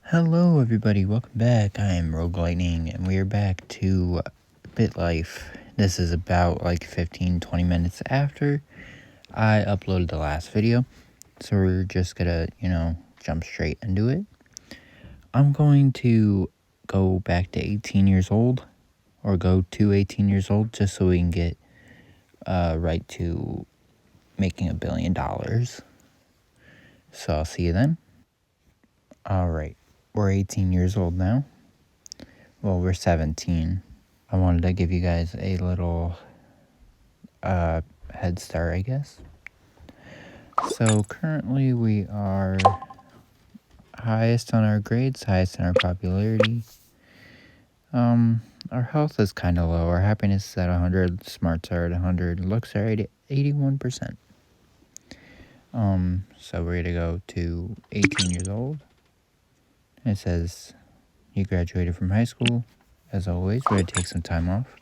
Hello everybody, welcome back. I am Rogue Lightning and we are back to Bitlife. This is about like 15-20 minutes after I uploaded the last video. So we're just gonna, jump straight into it. I'm going to go back to 18 years old, or go to 18 years old, just so we can get right to making $1 billion. So I'll see you then. Alright, we're 18 years old now. Well, we're 17. I wanted to give you guys a little head start, I guess. So currently we are highest on our grades, highest in our popularity. Our health is kind of low. Our happiness is at 100, smarts are at 100, looks are at 81%. So we're gonna go to 18 years old. It says you graduated from high school. As always, we're gonna take some time off.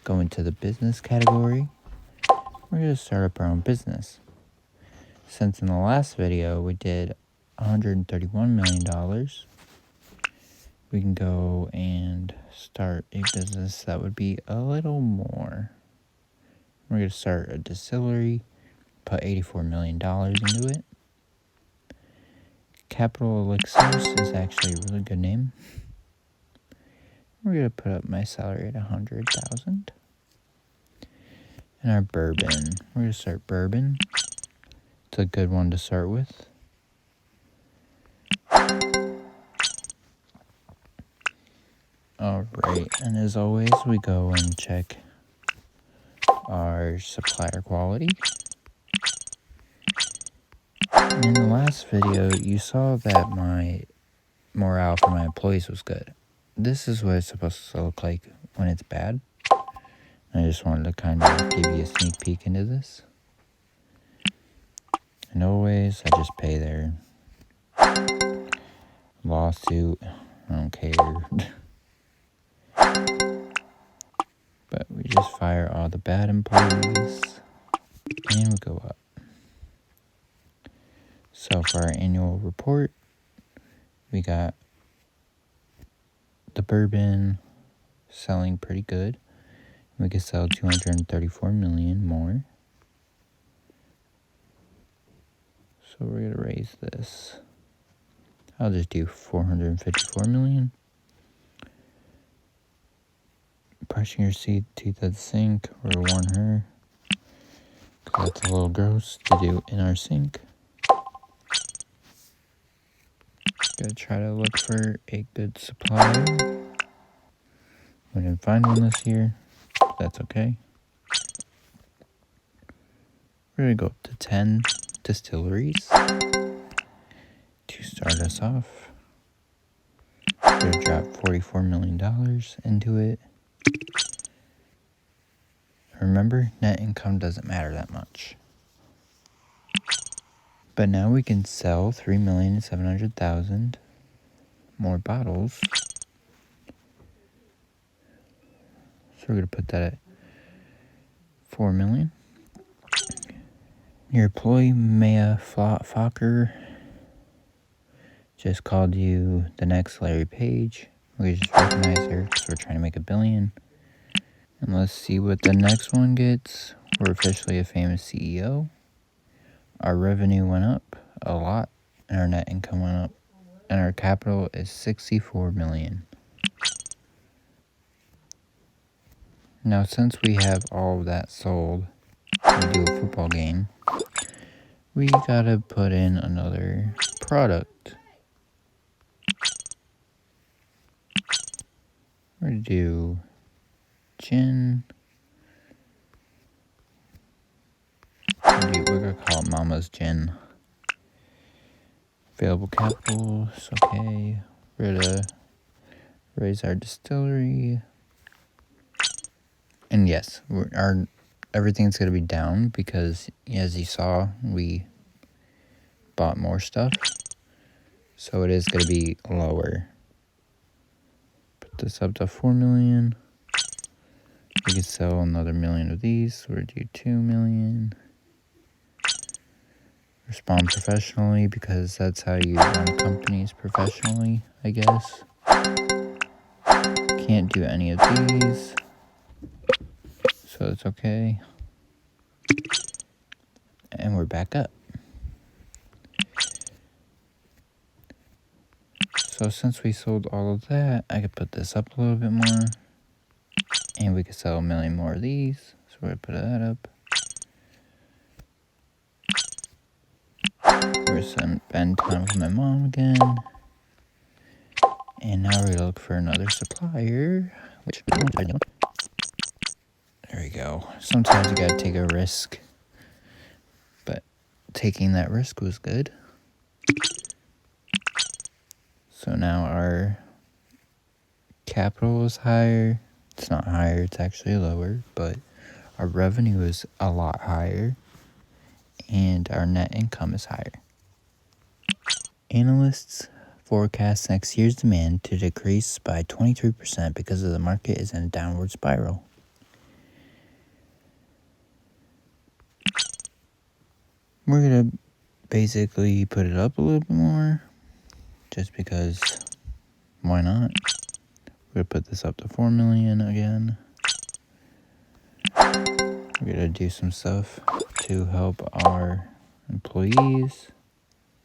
Go into the business category. We're gonna start up our own business. Since in the last video we did $131 million, we can go and start a business that would be a little more. We're going to start a distillery, put $84 million into it. Capital Elixirs is actually a really good name. We're going to put up my salary at $100,000. And our bourbon, we're going to start bourbon. It's a good one to start with. Alright, and as always, we go and check our supplier quality. In the last video, you saw that my morale for my employees was good. This is what it's supposed to look like when it's bad. I just wanted to kind of give you a sneak peek into this. And always, I just pay their lawsuit. I don't care. But we just fire all the bad employees. And we go up. So for our annual report, we got the bourbon selling pretty good. We could sell 234 million more. So we're gonna raise this. I'll just do 454 million. Brushing your teeth at the sink, or warn her, 'cause that's a little gross to do in our sink. Gotta try to look for a good supplier. We didn't find one this year, but that's okay. We're gonna go up to 10 distilleries to start us off. We're gonna drop $44 million into it. Remember, net income doesn't matter that much. But now we can sell 3,700,000 more bottles. So we're going to put that at 4 million. Your employee, Maya Fokker, just called you the next Larry Page. We just recognize her because we're trying to make $1 billion. And let's see what the next one gets. We're officially a famous CEO. Our revenue went up a lot, and our net income went up, and our capital is 64 million. Now, since we have all of that sold, we do a football game, we gotta put in another product. We're gonna do gin. We're gonna call it Mama's Gin. Available capital, it's okay. We're gonna raise our distillery. And yes, everything's gonna be down because, as you saw, we bought more stuff. So it is gonna be lower. Put this up to 4 million. We could sell another 1 million of these. So we're gonna do 2 million. respond professionally, because that's how you run companies professionally, I guess. Can't do any of these, so it's okay. And we're back up. So since we sold all of that, I could put this up a little bit more. And we could sell 1 million more of these. So we're going to put that up. We're going to spend time with my mom again. And now we're going to look for another supplier. There we go. Sometimes you got to take a risk. But taking that risk was good. So now our capital is higher. It's not higher, it's actually lower. But our revenue is a lot higher. And our net income is higher. Analysts forecast next year's demand to decrease by 23% because of the market is in a downward spiral. We're going to basically put it up a little bit more, just because why not? We're going to put this up to 4 million again. We're going to do some stuff to help our employees.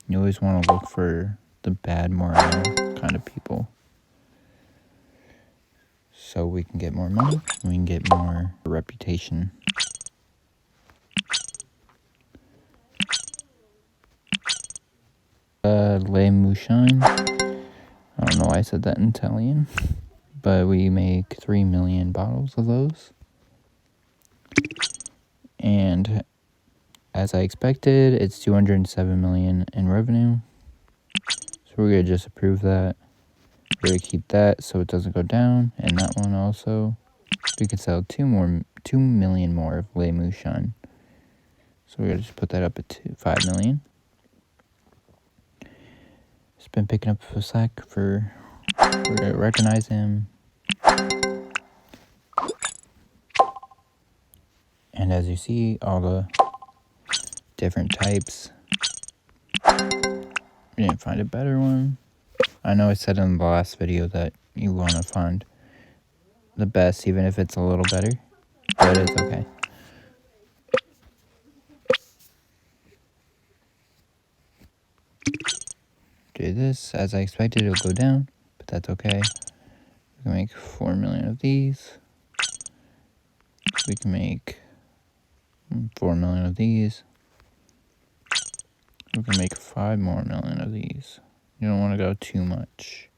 You always want to look for the bad morale kind of people, so we can get more money, we can get more reputation. Le Mouchon. I don't know why I said that in Italian, but we make 3 million bottles of those. And as I expected, it's 207 million in revenue. So we're going to just approve that. We're going to keep that so it doesn't go down. And that one also. We could sell 2 million more of Le Mouchon. So we're going to just put that up at 5 million. It's been picking up the slack for... We're going to recognize him. And as you see, all the different types. We didn't find a better one. I know I said in the last video that you want to find the best, even if it's a little better. But it's okay. Do this. As I expected, it'll go down. But that's okay. We can make 4 million of these. We can make 4 million of these. We can make 5 more million of these. You don't want to go too much,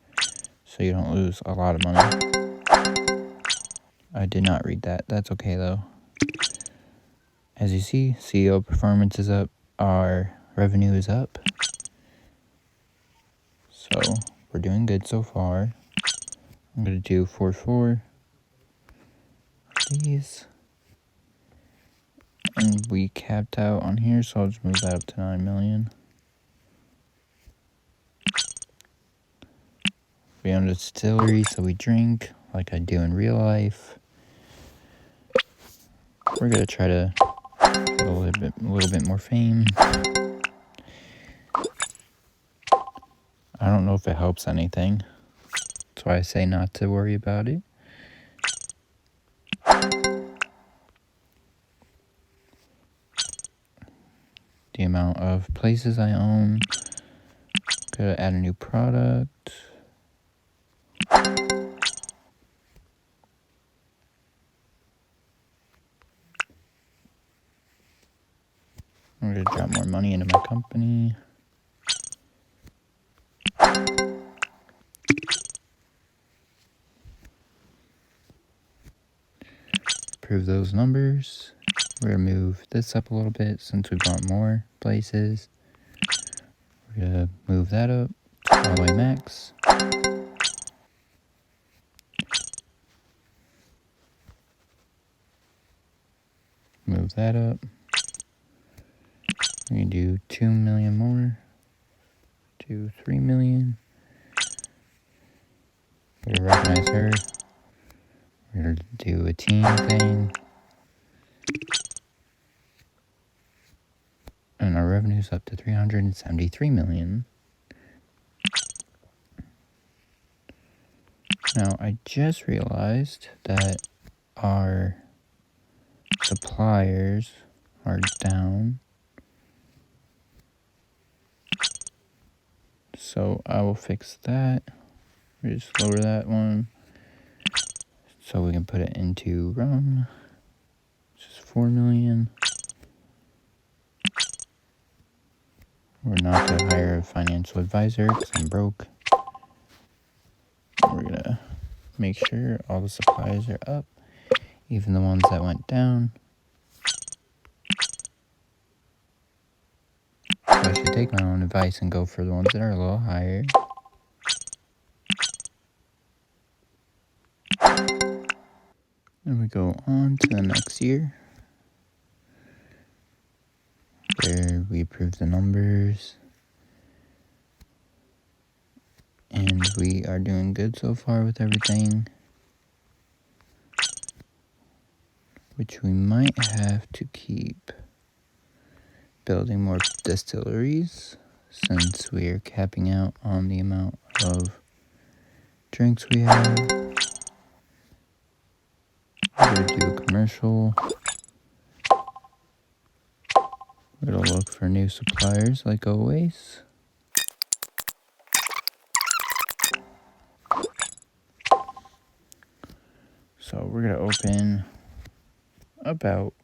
so you don't lose a lot of money. I did not read that. That's okay though. As you see, CEO performance is up. Our revenue is up. So we're doing good so far. I'm going to do 4 these. And we capped out on here, so I'll just move that up to 9 million. We own a distillery, so we drink like I do in real life. We're going to try to get a little bit more fame. I don't know if it helps anything. That's why I say not to worry about it. The amount of places I own. Gotta add a new product. I'm gonna drop more money into my company. Improve those numbers. We're gonna move this up a little bit since we want more places. We're gonna move that up all the way max. Move that up. We can do 2 million more. 3 million. We're gonna recognize her. We're gonna do a team thing. And our revenue's up to $373 million. Now, I just realized that our suppliers are down. So I will fix that. We just lower that one. So we can put it into run. Just $4 million. We're not to hire a financial advisor because I'm broke. We're gonna make sure all the suppliers are up, even the ones that went down. So I should take my own advice and go for the ones that are a little higher. And we go on to the next year, where we approve the numbers. And we are doing good so far with everything, which we might have to keep building more distilleries since we are capping out on the amount of drinks we have. We're going to do a commercial. We're going to look for new suppliers like always. So we're going to open about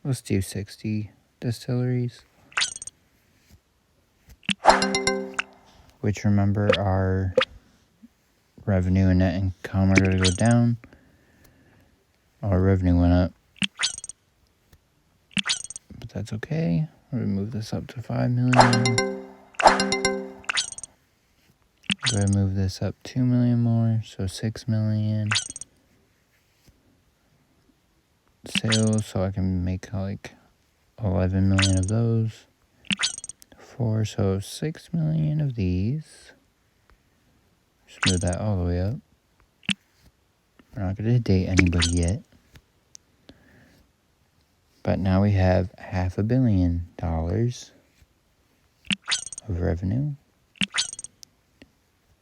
let's do 60 distilleries. Which, remember, our revenue and net income are going to go down. Our revenue went up, but that's okay. We're going to move this up to 5 million. Go ahead and move this up 2 million more, so 6 million sales, so I can make 11 million of those. 4, so 6 million of these. Just move that all the way up. We're not going to date anybody yet. But now we have $500 million of revenue.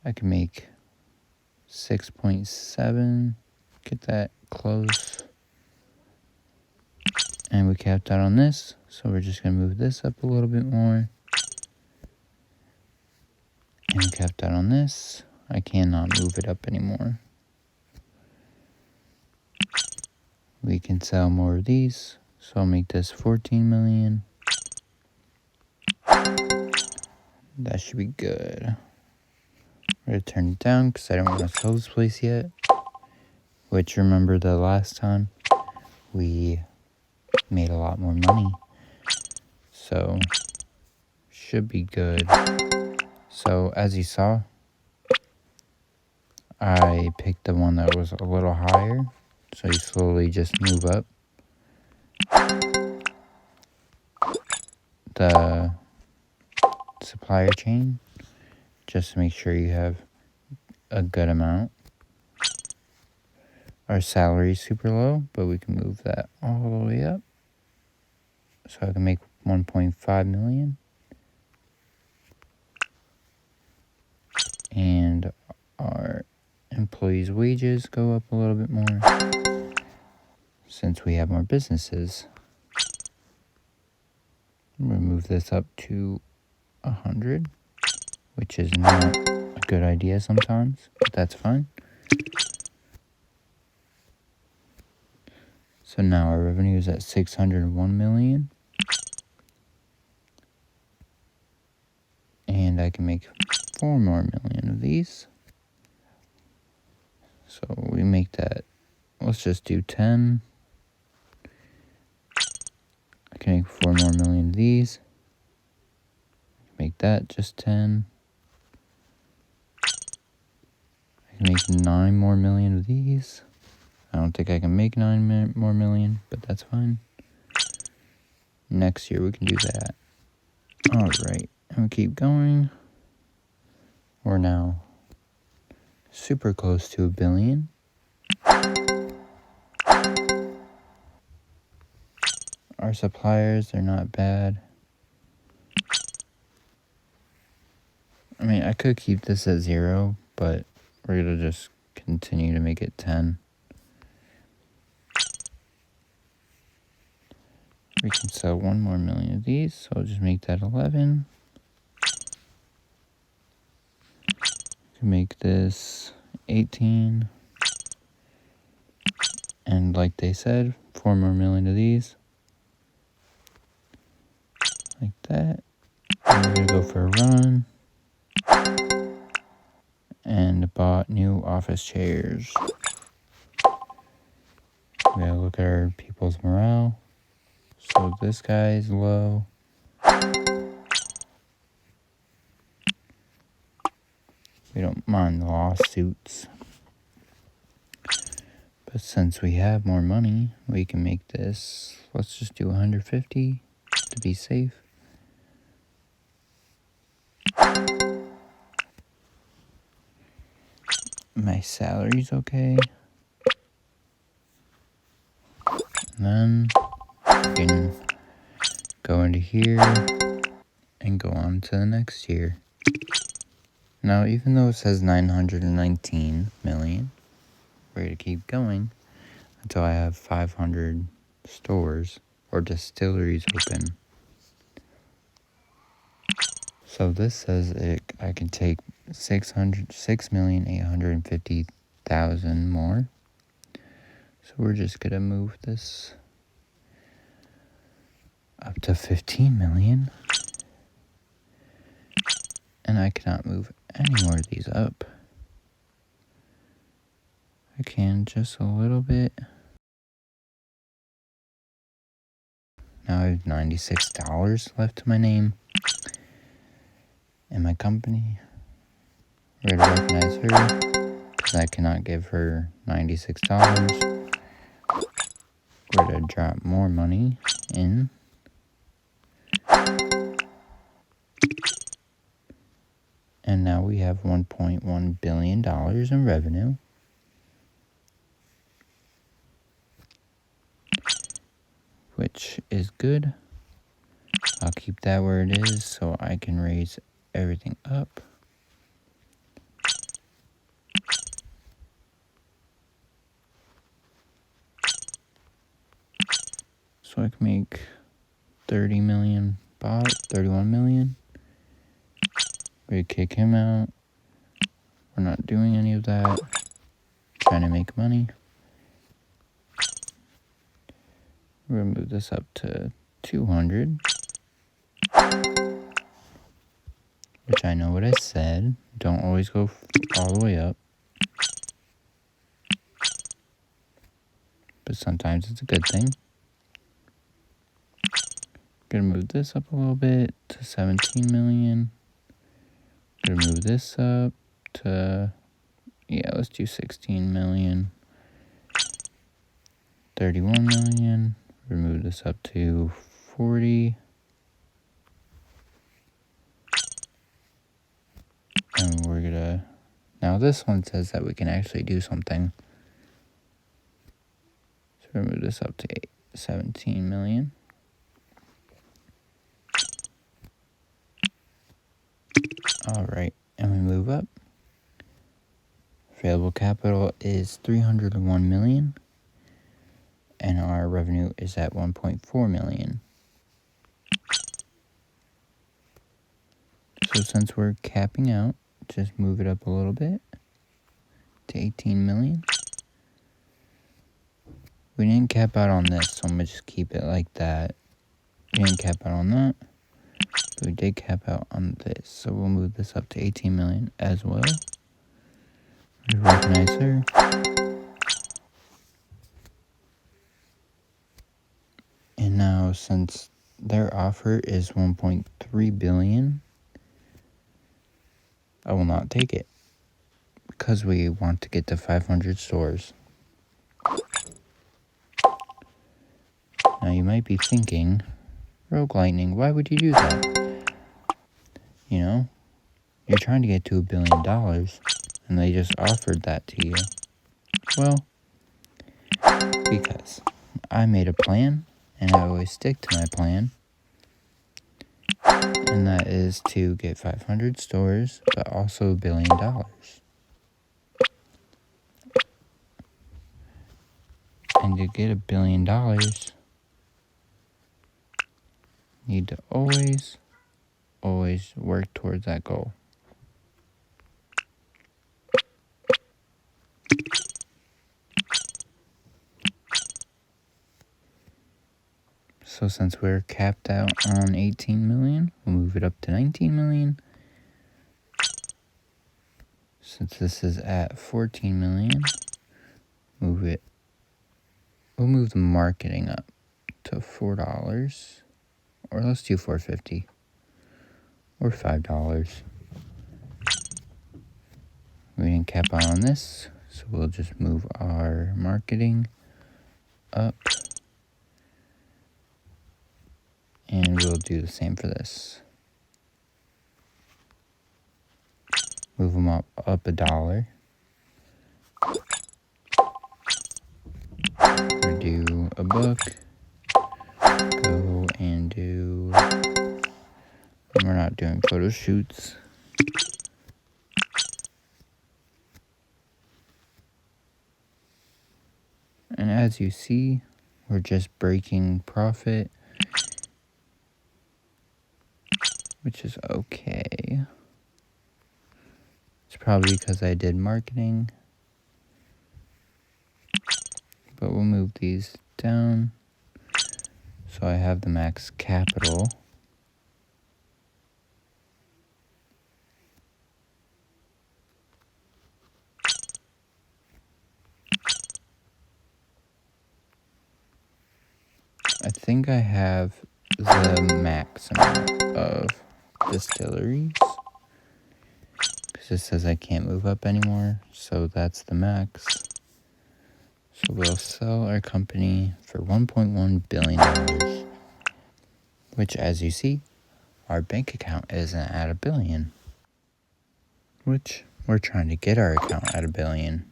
I can make 6.7, get that close. And we capped out on this, so we're just going to move this up a little bit more. And we capped out on this. I cannot move it up anymore. We can sell more of these, so I'll make this 14 million. That should be good. We're going to turn it down because I don't want to sell this place yet. Which, remember the last time, we made a lot more money. So, should be good. So, as you saw, I picked the one that was a little higher. So you slowly just move up the supplier chain just to make sure you have a good amount. Our salary is super low, but we can move that all the way up. So I can make 1.5 million. And our employees' wages go up a little bit more since we have more businesses. I'm going to move this up to 100, which is not a good idea sometimes, but that's fine. So now our revenue is at 601 million. And I can make 4 more million of these. So we make that, let's just do 10. I can make 4 more million of these. Make that just 10. I can make 9 more million of these. I don't think I can make 9 more million, but that's fine. Next year we can do that. Alright, and we keep going. We're now super close to $1 billion. Our suppliers, they're not bad. I mean, I could keep this at 0, but we're going to just continue to make it 10. We can sell 1 more million of these, so I'll just make that 11. We can make this 18. And like they said, 4 more million of these. Like that. And we're going to go for a run. And bought new office chairs. We gotta look at our people's morale. So this guy's low. We don't mind the lawsuits. But since we have more money, we can make this, let's just do 150 to be safe. My salary's okay. And then we can go into here and go on to the next tier. Now, even though it says 919 million, we're going to keep going until I have 500 stores or distilleries open. So this says I can take 6,850,000 more. So we're just going to move this up to 15 million. And I cannot move any more of these up. I can just a little bit. Now I have $96 left to my name. And my company. We're going to recognize her because I cannot give her $96. We're going to drop more money in. And now we have $1.1 billion in revenue. Which is good. I'll keep that where it is so I can raise everything up. So I can make 30 million bot, 31 million. We kick him out. We're not doing any of that. Trying to make money. We're going to move this up to 200. Which I know what I said. Don't always go all the way up. But sometimes it's a good thing. Gonna move this up a little bit to 17 million. Gonna move this up to, let's do 16 million. 31 million. Remove this up to 40. And we're gonna, now this one says that we can actually do something. So remove this up to 17 million. Alright, and we move up. Available capital is 301 million. And our revenue is at 1.4 million. So since we're capping out, just move it up a little bit to 18 million. We didn't cap out on this, so I'm going to just keep it like that. We didn't cap out on that, but we did cap out on this. So we'll move this up to 18 million as well. We recognize her. And now since their offer is 1.3 billion, I will not take it because we want to get to 500 stores. Now you might be thinking, Rogue Lightning, why would you do that? You know, you're trying to get to $1 billion and they just offered that to you. Well, because I made a plan and I always stick to my plan. And that is to get 500 stores, but also $1 billion. And to get $1 billion, you need to always work towards that goal. So since we're capped out on 18 million, we'll move it up to 19 million. Since this is at 14 million, we'll move the marketing up to $4, or let's do $4.50 or $5. We didn't cap out on this, so we'll just move our marketing up, and we'll do the same for this. Move them up $1. Or do a book. Go and do. We're not doing photo shoots. And as you see, we're just breaking profit, which is okay. It's probably because I did marketing. But we'll move these down so I have the max capital. I think I have the max amount of distilleries, because it says I can't move up anymore, so that's the max. So we'll sell our company for $1.1 billion, which, as you see, our bank account isn't at $1 billion, which we're trying to get our account at $1 billion,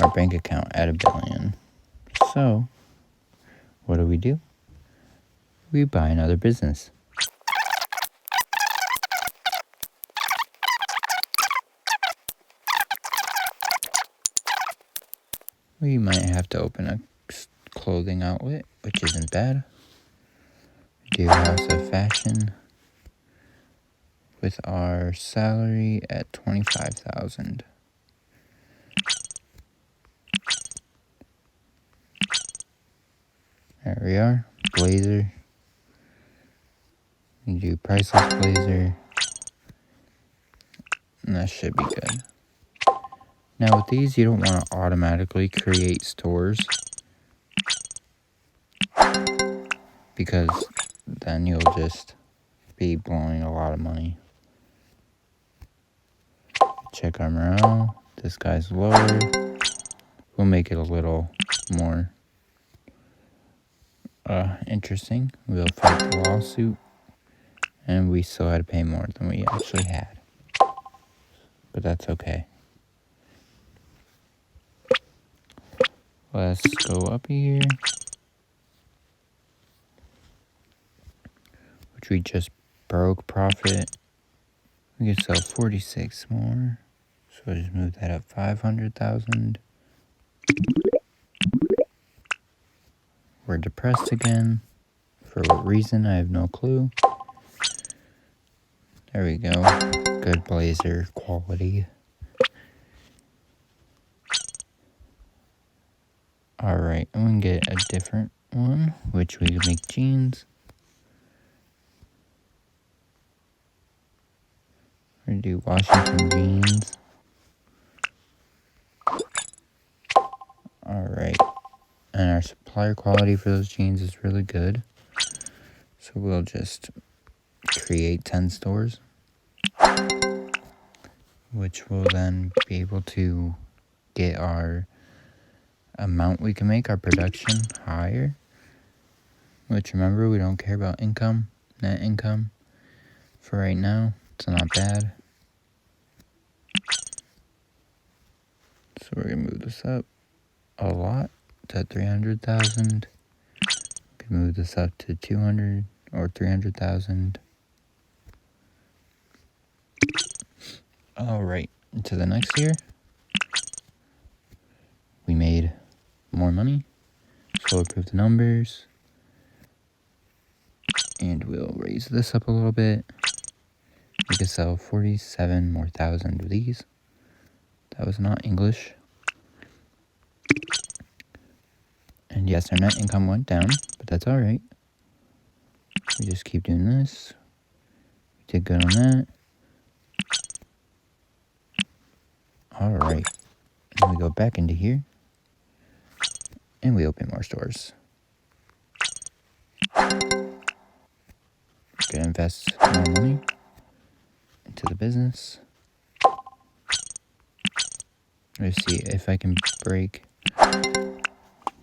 our bank account at $1 billion. So what do? We buy another business. We might have to open a clothing outlet, which isn't bad. Do House of Fashion with our salary at $25,000. There we are. Blazer. We do priceless blazer. And that should be good. Now with these, you don't want to automatically create stores, because then you'll just be blowing a lot of money. Check our morale. This guy's lower. We'll make it a little more interesting. We'll fight the lawsuit, and we still had to pay more than we actually had, but that's okay. Let's go up here, which we just broke profit. We can sell 46 more, so I just move that up 500,000. We're depressed again. For what reason, I have no clue. There we go. Good blazer quality. Alright, I'm gonna get a different one, which we can make jeans. We're gonna do Washington jeans. Alright, and our supplier quality for those jeans is really good. So we'll just create 10 stores, which will then be able to get our amount we can make, our production, higher. Which, remember, we don't care about income, net income. For right now, it's not bad. So we're gonna move this up a lot to 300,000. Move this up to 200 or 300,000. All right, into the next year, we made more money. So we'll approve the numbers, and we'll raise this up a little bit. We could sell 47 more thousand of these. That was not English. And yes, our net income went down, but that's all right. We just keep doing this. We did good on that. All right. Then we go back into here, and we open more stores. We're gonna invest more money into the business. Let's see if I can break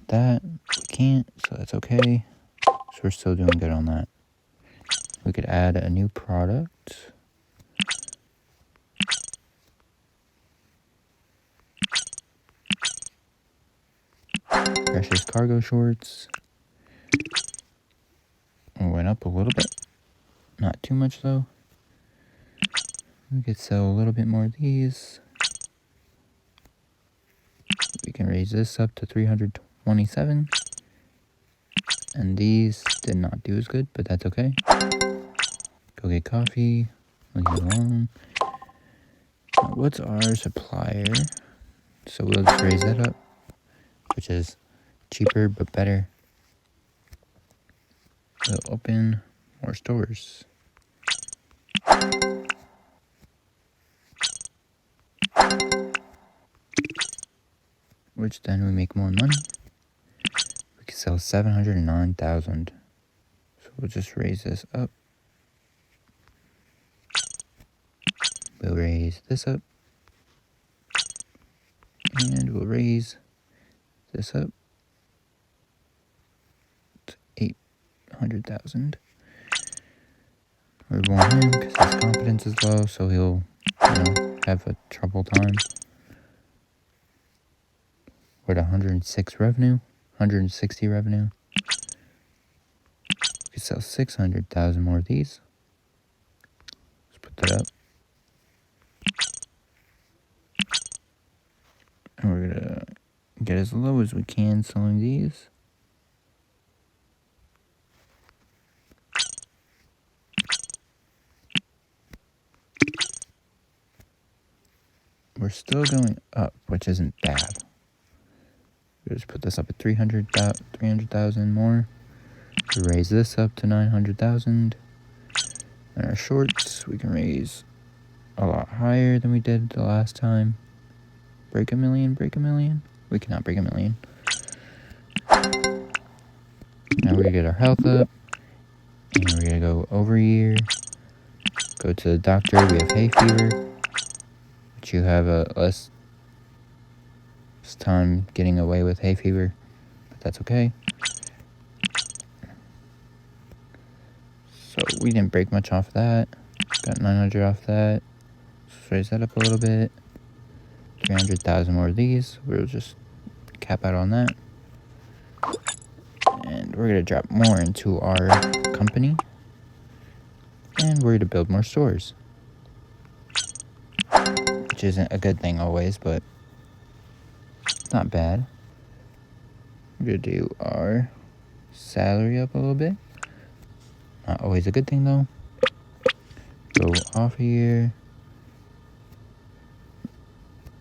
that. We can't, so that's okay. So we're still doing good on that. We could add a new product. Precious cargo shorts. We went up a little bit. Not too much though. We could sell a little bit more of these. We can raise this up to 327. And these did not do as good, but that's okay. Go get coffee. Leave it alone. Now, what's our supplier? So we'll just raise that up, which is cheaper but better. We'll open more stores. Which then we make more money. We can sell 709,000. So we'll just raise this up. We'll raise this up. And we'll raise this up to 800,000. We want him because his confidence is low, so he'll, have a trouble time. We're at 106 revenue, 160 revenue. We could sell 600,000 more of these. Let's put that up. And we're gonna get as low as we can selling these. We're still going up, which isn't bad. We'll just put this up at 300,000 more. We raise this up to 900,000. And our shorts, we can raise a lot higher than we did the last time. Break a million, break a million. We cannot break a million. Now we're gonna get our health up. And we're gonna go over here. Go to the doctor, we have hay fever. But you have a less time getting away with hay fever. But that's okay. So we didn't break much off that. Got 900 off that. Let's raise that up a little bit. 300,000 more of these. We'll just cap out on that. And we're going to drop more into our company. And we're going to build more stores. Which isn't a good thing always, but it's not bad. We're going to do our salary up a little bit. Not always a good thing though. Go off here.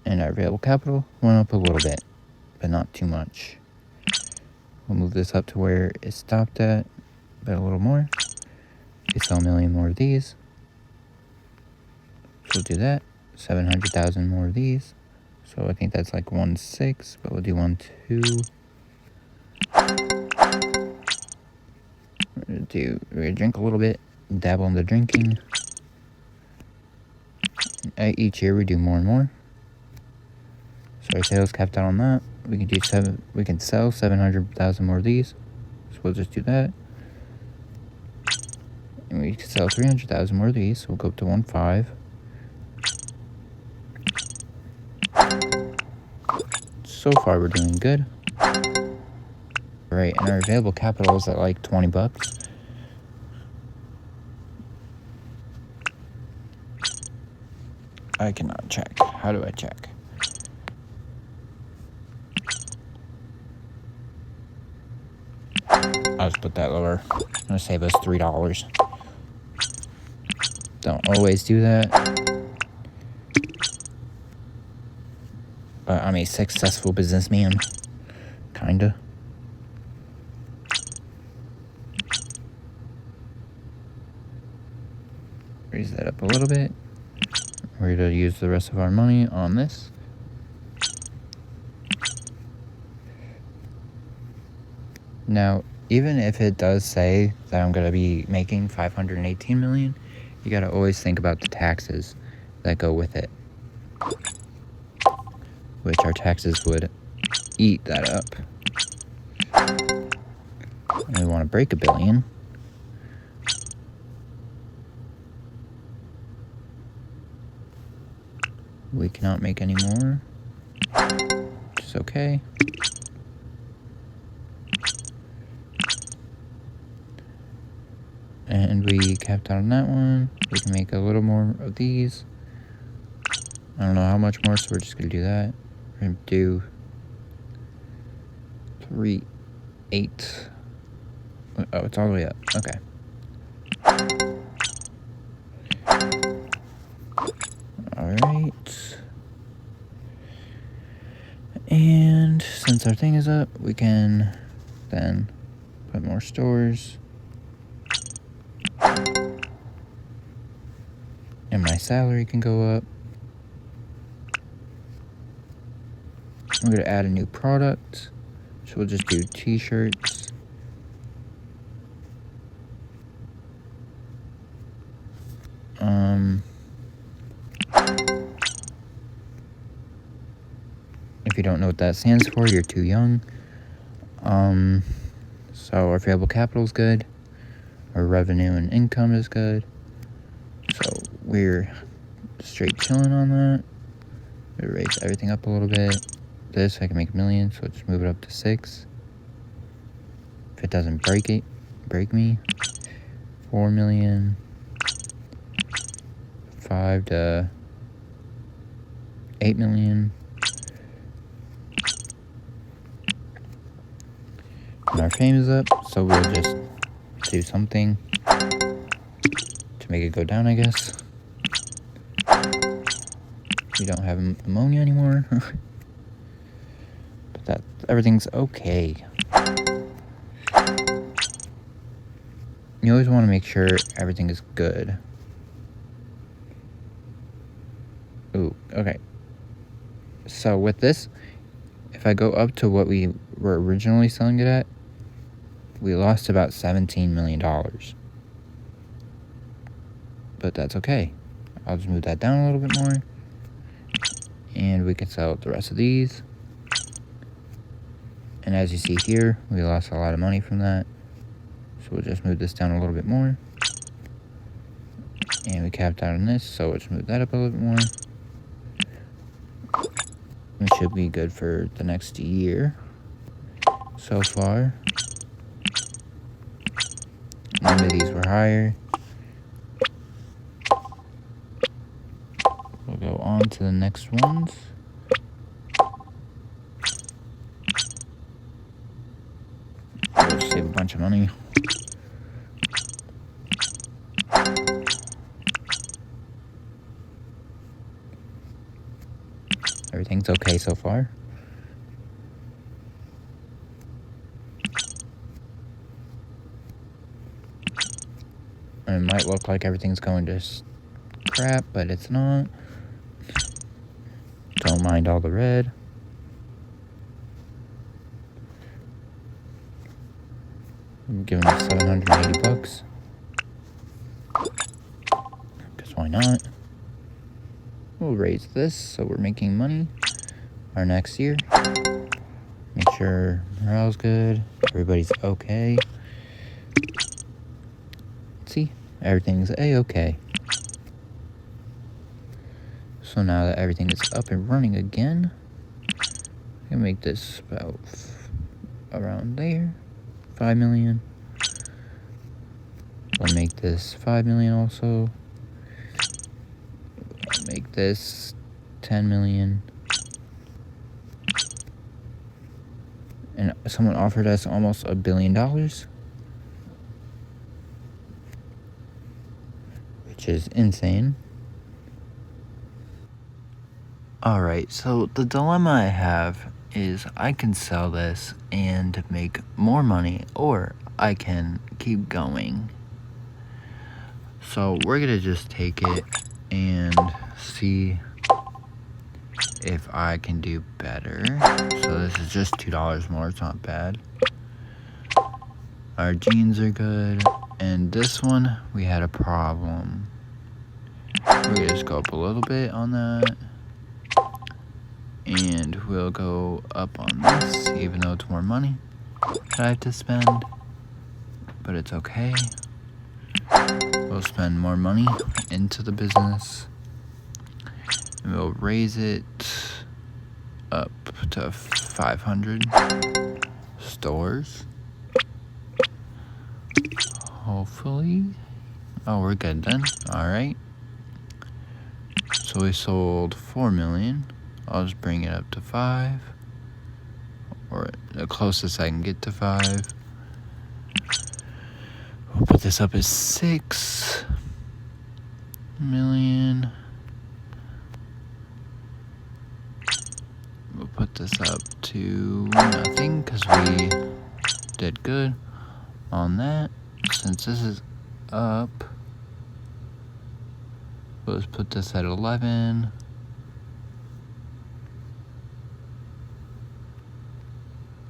And our available capital went up a little bit, but not too much. We'll move this up to where it stopped at, but a little more. We sell a million more of these. So we'll do that. 700,000 more of these. So I think that's like 1.6, but we'll do 1.2. We're gonna drink a little bit, dabble in the drinking. Each year we do more and more. So our sales capped out on that. We can sell 700,000 more of these. So we'll just do that. And we can sell 300,000 more of these. So we'll go up to 1.5. So far we're doing good. Right, and our available capital is at like 20 bucks. I cannot check. How do I check? I'll just put that lower. It's gonna save us $3. Don't always do that. But I'm a successful businessman. Kinda. Raise that up a little bit. We're gonna use the rest of our money on this. Now, even if it does say that I'm gonna be making $518 million, you gotta always think about the taxes that go with it, which our taxes would eat that up. And we want to break $1 billion. We cannot make any more, which is okay. And we capped out on that one. We can make a little more of these. I don't know how much more, so we're just gonna do that. We're gonna do 3, 8. Oh, it's all the way up. Okay. Alright. And since our thing is up, we can then put more stores. And my salary can go up. I'm going to add a new product. So we'll just do t-shirts. If you don't know what that stands for, you're too young. So our available capital is good. Our revenue and income is good. So we're straight chilling on that. We raise everything up a little bit. This I can make $1 million, so just move it up to 6. If it doesn't break me, 4 million, 5 to 8 million. And our fame is up, so we'll just do something to make it go down, I guess. We don't have ammonia anymore. But everything's okay. You always want to make sure everything is good. Ooh, okay. So with this, if I go up to what we were originally selling it at, we lost about $17 million. But that's okay. I'll just move that down a little bit more. And we can sell the rest of these. And as you see here, we lost a lot of money from that. So we'll just move this down a little bit more. And we capped out on this, so we'll just move that up a little bit more. It should be good for the next year so far. None of these were higher. We'll go on to the next ones. We'll save a bunch of money. Everything's okay so far. And it might look like everything's going to crap, but it's not. Don't mind all the red. I'm giving it 780 bucks. Because why not? We'll raise this so we're making money our next year. Make sure morale's good. Everybody's okay. See? Everything's a-okay. So now that everything is up and running again, I can make this about around there. 5 million. We'll make this 5 million also. Make this 10 million. And someone offered us almost $1 billion, which is insane. Alright, so the dilemma I have is I can sell this and make more money, or I can keep going. So we're gonna just take it and see if I can do better. So this is just $2 more, it's not bad. Our jeans are good, and this one we had a problem. We're gonna just go up a little bit on that, and we'll go up on this, even though it's more money that I have to spend, but it's okay. We'll spend more money into the business, and we'll raise it up to 500 stores. Hopefully. Oh, we're good then. Alright. So we sold 4 million. I'll just bring it up to 5. Or the closest I can get to 5. We'll put this up as 6 million. We'll put this up to nothing because we did good on that. Since this is up, let's put this at 11.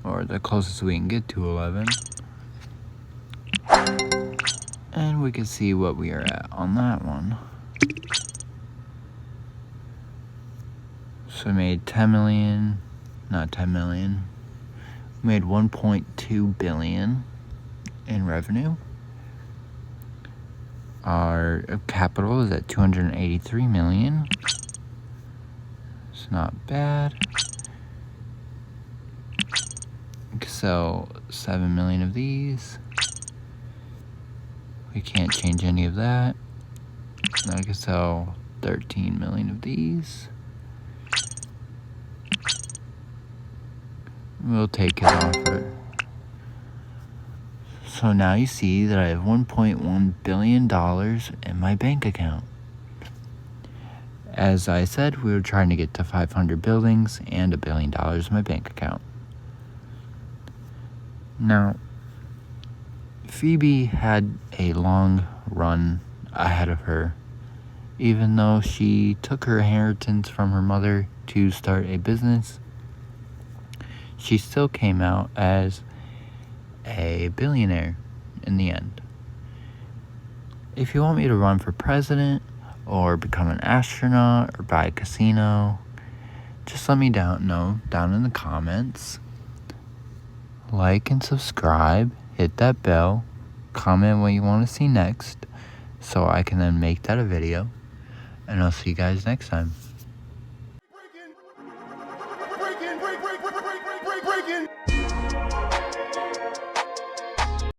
Or the closest we can get to 11. And we can see what we are at on that one. So we made 10 million, not 10 million. We made 1.2 billion in revenue. Our capital is at 283 million. It's not bad. We can sell 7 million of these. We can't change any of that. Now I can sell 13 million of these. We'll take his offer. So now you see that I have $1.1 billion in my bank account. As I said, we were trying to get to 500 buildings and $1 billion in my bank account. Now, Phoebe had a long run ahead of her. Even though she took her inheritance from her mother to start a business, she still came out as a billionaire in the end. If you want me to run for president or become an astronaut or buy a casino, just let me know down in the comments. Like and subscribe, hit that bell, comment what you want to see next so I can then make that a video, and I'll see you guys next time.